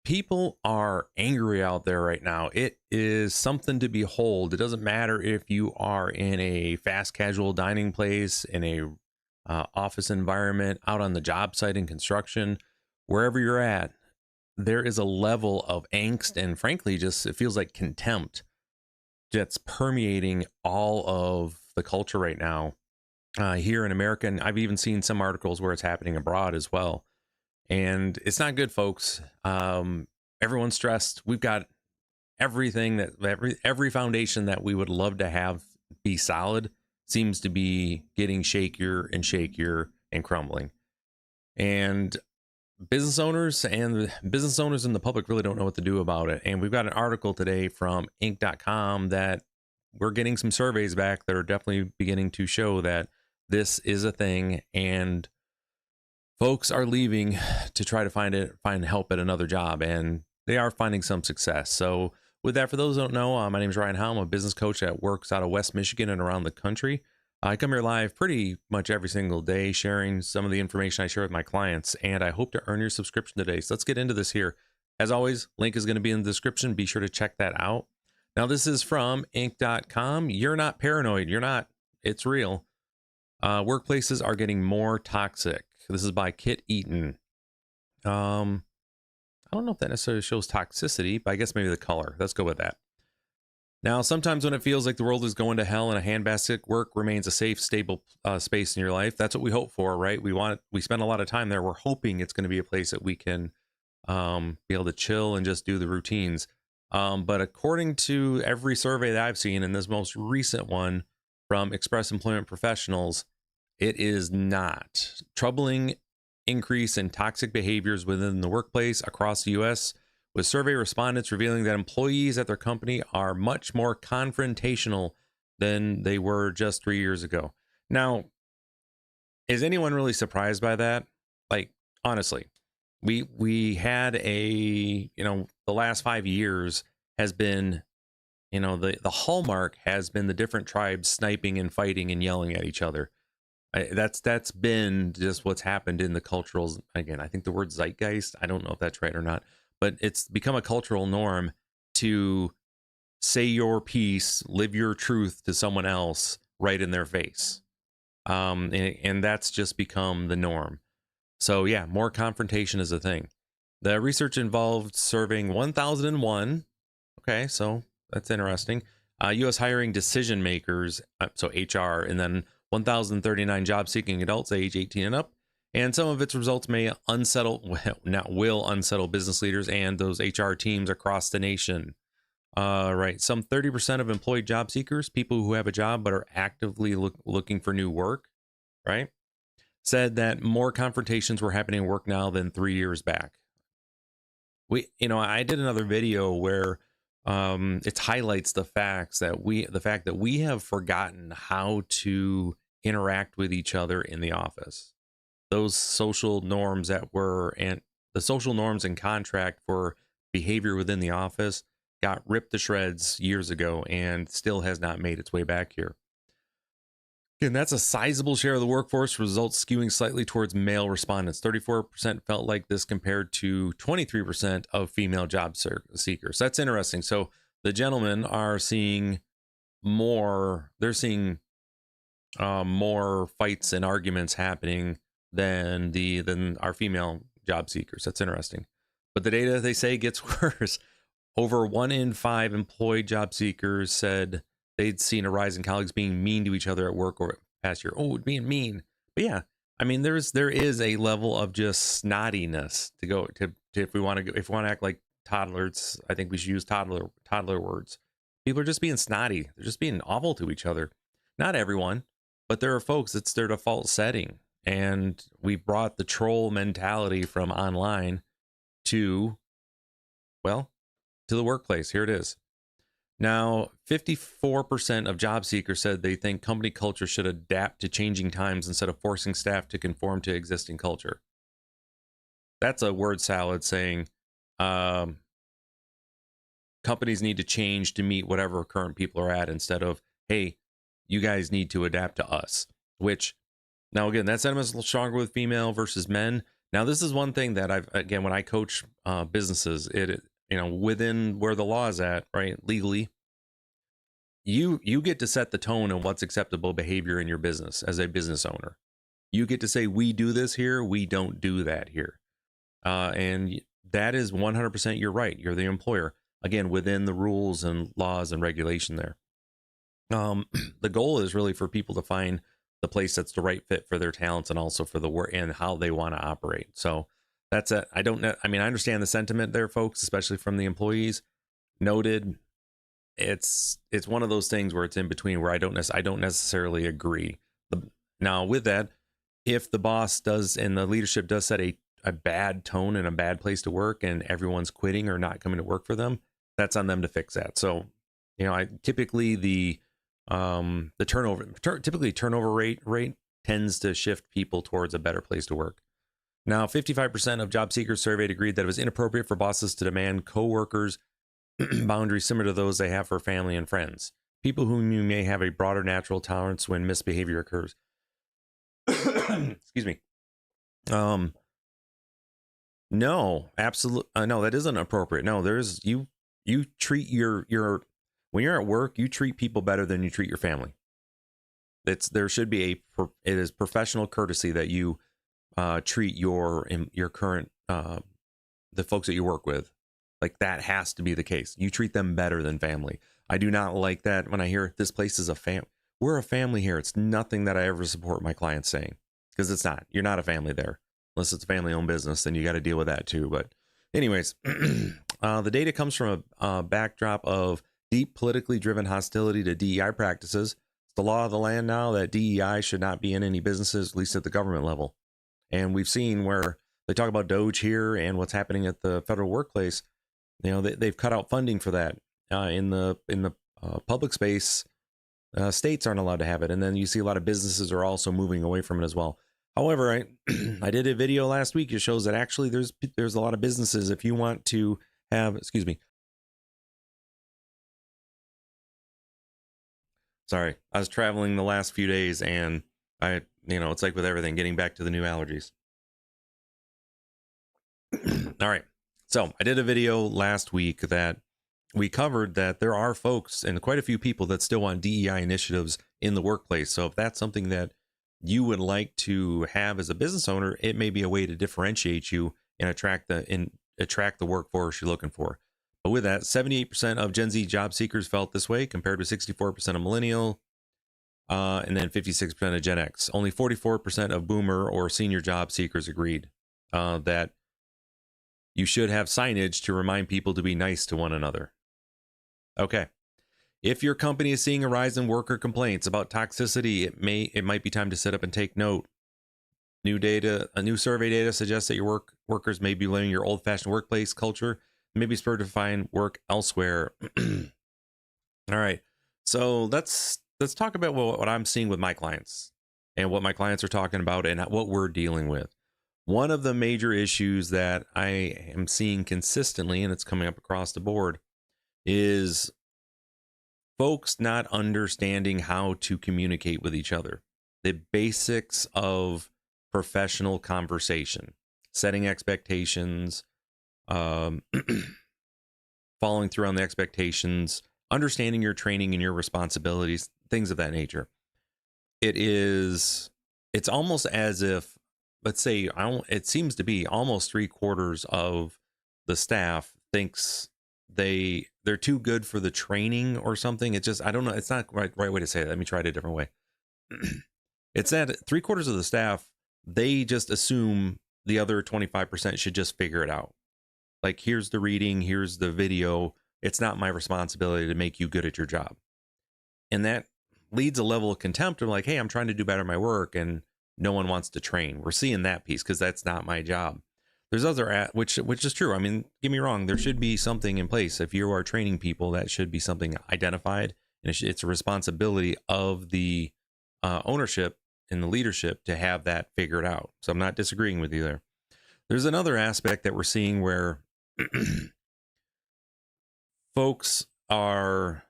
People are angry out there right now. It is something to behold. It doesn't matter if you are in a fast casual dining place, in a office environment, out on the job site in construction, wherever you're at, there is a level of angst and frankly, just it feels like contempt that's permeating all of the culture right now here in America. And I've even seen some articles where it's happening abroad as well. And it's not good, folks. Everyone's stressed. We've got everything that every foundation that we would love to have be solid seems to be getting shakier and crumbling. And business owners and the public really don't know what to do about it. And we've got an article today from Inc.com that we're getting some surveys back that are definitely beginning to show that this is a thing, and folks are leaving to try to find help at another job, and they are finding some success. So with that, for those who don't know, my name is Ryan Howe. I'm a business coach that works out of West Michigan and around the country. I come here live pretty much every single day, sharing some of the information I share with my clients, and I hope to earn your subscription today. So let's get into this here. As always, link is going to be in the description. Be sure to check that out. Now, this is from Inc.com. You're not paranoid. You're not. It's real. Workplaces are getting more toxic. This is by Kit Eaton. I don't know if that necessarily shows toxicity, but I guess maybe the color. Let's go with that. Now, sometimes when it feels like the world is going to hell and a handbasket, work remains a safe, stable space in your life. That's what we hope for, right? We spend a lot of time there. We're hoping it's going to be a place that we can be able to chill and just do the routines. But according to every survey that I've seen, and this most recent one from Express Employment Professionals, it is not. Troubling increase in toxic behaviors within the workplace across the U.S., with survey respondents revealing that employees at their company are much more confrontational than they were just 3 years ago. Now, is anyone really surprised by that? Like, honestly, we had the last 5 years has been, the hallmark has been the different tribes sniping and fighting and yelling at each other. That's been just what's happened in the cultural, again, I think the word zeitgeist, I don't know if that's right or not, but it's become a cultural norm to say your piece, live your truth to someone else right in their face. And that's just become the norm. So yeah, more confrontation is a thing. The research involved surveying 1,001. Okay, so that's interesting. U.S. hiring decision makers, so HR, and then 1,039 job-seeking adults age 18 and up. And some of its results will unsettle business leaders and those HR teams across the nation. Right, some 30% of employed job seekers, people who have a job but are actively looking for new work, right, said that more confrontations were happening at work now than 3 years back. I did another video where it highlights the fact that we have forgotten how to interact with each other in the office. Those social norms and the social norms and contract for behavior within the office got ripped to shreds years ago and still has not made its way back here. And that's a sizable share of the workforce, results skewing slightly towards male respondents. 34% felt like this compared to 23% of female job seekers. That's interesting. So the gentlemen are seeing more, they're seeing more fights and arguments happening than our female job seekers. That's interesting. But the data, they say, gets worse. Over 1 in 5 employed job seekers said they'd seen a rise in colleagues being mean to each other at work or past year. Oh, being mean. But yeah, I mean, there is a level of just snottiness to go to if we want to act like toddlers. I think we should use toddler words. People are just being snotty. They're just being awful to each other. Not everyone, but there are folks, it's their default setting. And we brought the troll mentality from online to the workplace. Here it is. Now, 54% of job seekers said they think company culture should adapt to changing times instead of forcing staff to conform to existing culture. That's a word salad saying companies need to change to meet whatever current people are at instead of, hey, you guys need to adapt to us. Which, now again, that sentiment's a little stronger with female versus men. Now, this is one thing that again, when I coach businesses, within where the law is at, right, legally, you get to set the tone on what's acceptable behavior in your business as a business owner. You get to say, we do this here, we don't do that here. And that is 100% you're right. You're the employer, again, within the rules and laws and regulation there. The goal is really for people to find the place that's the right fit for their talents and also for the work and how they want to operate. So that's it. I don't know. I mean, I understand the sentiment there, folks, especially from the employees. Noted. It's one of those things where it's in between, where I don't necessarily agree. Now, with that, if the boss does and the leadership does set a bad tone and a bad place to work, and everyone's quitting or not coming to work for them, that's on them to fix that. So, I typically the turnover rate tends to shift people towards a better place to work. Now, 55% of job seekers surveyed agreed that it was inappropriate for bosses to demand coworkers boundaries similar to those they have for family and friends. People whom you may have a broader natural tolerance when misbehavior occurs. Excuse me. No, absolutely. No, that isn't appropriate. No, you treat your when you're at work, you treat people better than you treat your family. There should be it is professional courtesy that you treat your current the folks that you work with. Like, that has to be the case. You treat them better than family. I do not like that when I hear this place is we're a family here. It's nothing that I ever support my clients saying, because it's not. You're not a family there. Unless it's a family-owned business, then you got to deal with that too. But anyways, the data comes from a backdrop of deep politically driven hostility to DEI practices. It's the law of the land now that DEI should not be in any businesses, at least at the government level. And we've seen where they talk about DOGE here and what's happening at the federal workplace. They've cut out funding for that in the public space. States aren't allowed to have it, and then you see a lot of businesses are also moving away from it as well. However, I did a video last week. It shows that actually there's a lot of businesses. If you want to have, excuse me, sorry, I was traveling the last few days, and it's like with everything, getting back to the new allergies. All right. So I did a video last week that we covered that there are folks and quite a few people that still want DEI initiatives in the workplace. So if that's something that you would like to have as a business owner, it may be a way to differentiate you and attract the workforce you're looking for. But with that, 78% of Gen Z job seekers felt this way, compared to 64% of millennial, and then 56% of Gen X. Only 44% of boomer or senior job seekers agreed that you should have signage to remind people to be nice to one another. Okay. If your company is seeing a rise in worker complaints about toxicity, it might be time to sit up and take note. A new survey data suggests that your workers may be living your old-fashioned workplace culture, maybe spurred to find work elsewhere. All right. So let's talk about what I'm seeing with my clients and what my clients are talking about and what we're dealing with. One of the major issues that I am seeing consistently, and it's coming up across the board, is folks not understanding how to communicate with each other. The basics of professional conversation, setting expectations, following through on the expectations, understanding your training and your responsibilities, things of that nature. It's almost as if, let's say, it seems to be almost 3/4 of the staff thinks they're too good for the training or something. It's just, I don't know. It's not right way to say it. Let me try it a different way. It's that 3/4 of the staff, they just assume the other 25% should just figure it out. Like, here's the reading, here's the video. It's not my responsibility to make you good at your job. And that leads a level of contempt of like, hey, I'm trying to do better at my work and no one wants to train. We're seeing that piece because that's not my job. There's other, which is true. I mean, get me wrong. There should be something in place. If you are training people, that should be something identified. And it's a responsibility of the ownership and the leadership to have that figured out. So I'm not disagreeing with you there. There's another aspect that we're seeing where folks they're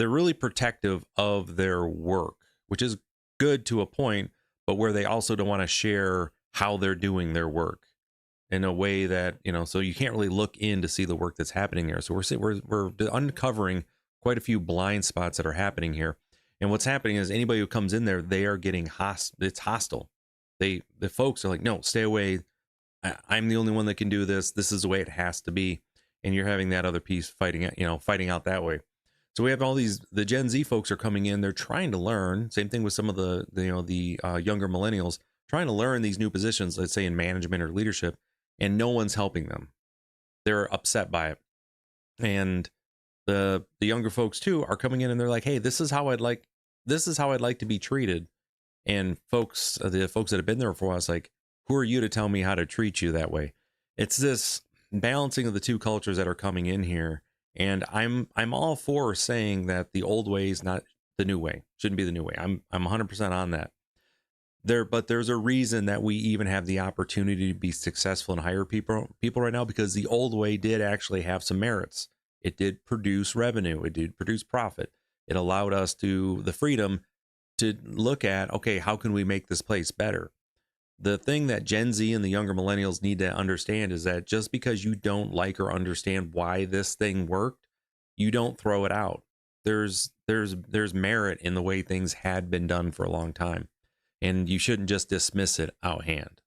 really protective of their work, which is good to a point, but where they also don't want to share how they're doing their work in a way that, so you can't really look in to see the work that's happening there. So we're uncovering quite a few blind spots that are happening here. And what's happening is anybody who comes in there, they are getting it's hostile. The folks are like, no, stay away. I'm the only one that can do this. This is the way it has to be. And you're having that other piece fighting out that way. So we have all the Gen Z folks are coming in. They're trying to learn. Same thing with some of the younger millennials trying to learn these new positions, let's say in management or leadership, and no one's helping them. They're upset by it. And the younger folks too are coming in and they're like, hey, this is how I'd like to be treated. And the folks that have been there for a while, it's like, who are you to tell me how to treat you that way? It's this balancing of the two cultures that are coming in here. And I'm all for saying that the old way is not the new way, shouldn't be the new way. I'm 100% on that. But there's a reason that we even have the opportunity to be successful and hire people right now, because the old way did actually have some merits. It did produce revenue. It did produce profit. It allowed us the freedom to look at, okay, how can we make this place better? The thing that Gen Z and the younger millennials need to understand is that just because you don't like or understand why this thing worked, you don't throw it out. There's merit in the way things had been done for a long time. And you shouldn't just dismiss it out hand,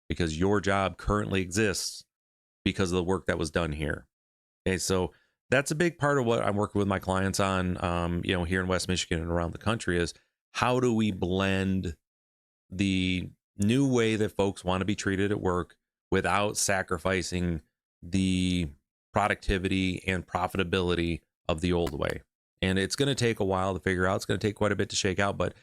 because your job currently exists because of the work that was done here. Okay, so that's a big part of what I'm working with my clients on, here in West Michigan and around the country, is how do we blend the new way that folks want to be treated at work without sacrificing the productivity and profitability of the old way. And it's going to take a while to figure out. It's going to take quite a bit to shake out, but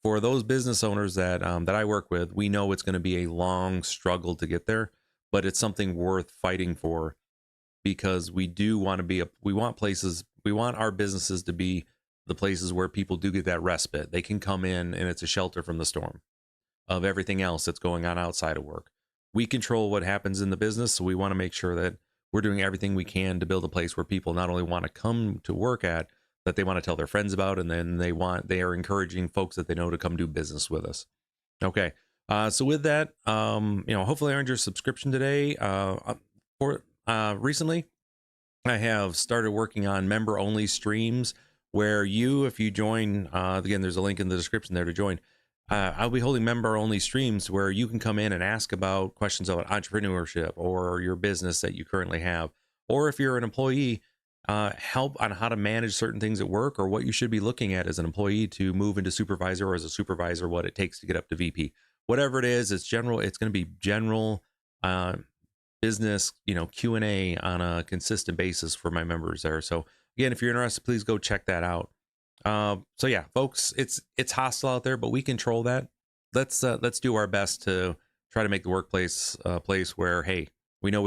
for those business owners that I work with, we know it's going to be a long struggle to get there, but it's something worth fighting for, because we do want to we want our businesses to be the places where people do get that respite. They can come in and it's a shelter from the storm of everything else that's going on outside of work. We control what happens in the business, so we want to make sure that we're doing everything we can to build a place where people not only want to come to work at, that they want to tell their friends about, and then they are encouraging folks that they know to come do business with us. Okay. So with that, hopefully I earned your subscription today. Recently, I have started working on member only streams where if you join, again, there's a link in the description there to join. I'll be holding member only streams where you can come in and ask about questions about entrepreneurship or your business that you currently have. Or if you're an employee, help on how to manage certain things at work, or what you should be looking at as an employee to move into supervisor, or as a supervisor, what it takes to get up to VP. Whatever it is, it's general. It's going to be general business, Q&A on a consistent basis for my members there. So again, if you're interested, please go check that out. So yeah, folks, it's hostile out there, but we control that. Let's do our best to try to make the workplace a place where, hey, we know